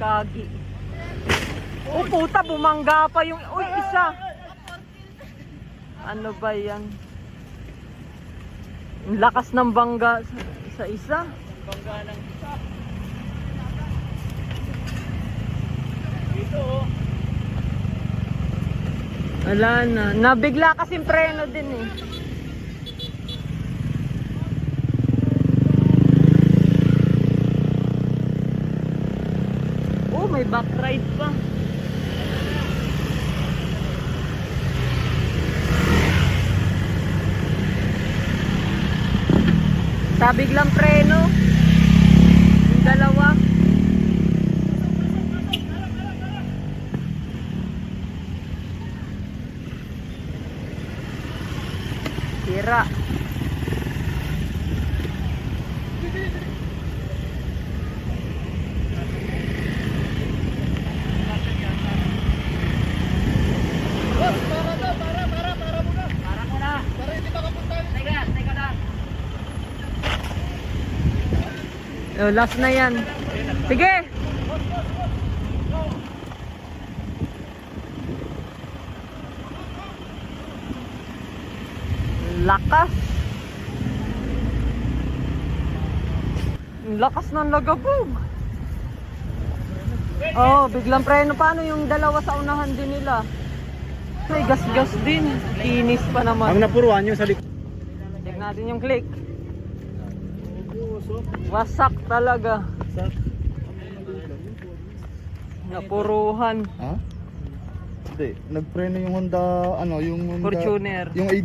Kagi. Oh puta, bumangga pa yung... Uy, isa! Ano ba yan? Ang lakas ng bangga sa isa. Bangga ng isa. Dito oh. Wala na. Nabigla kasing preno din eh. Oh, may backride pa. Sa biglang preno. Yung dalawa. Sira. Para muna. Para hindi makapunta. Teka lang. Oh, last na yan. Sige. Lakas. Ang lakas ng lagabog. Oh, biglang preno. Paano yung dalawa sa unahan din nila? May gas-gas din. Inis pa naman. Ang napuruan yung sa likod. Check natin yung click. Wasak talaga. Napuruhan. Ha? Hindi, nagpreno yung Honda, ano, yung Honda, Fortuner. yung ID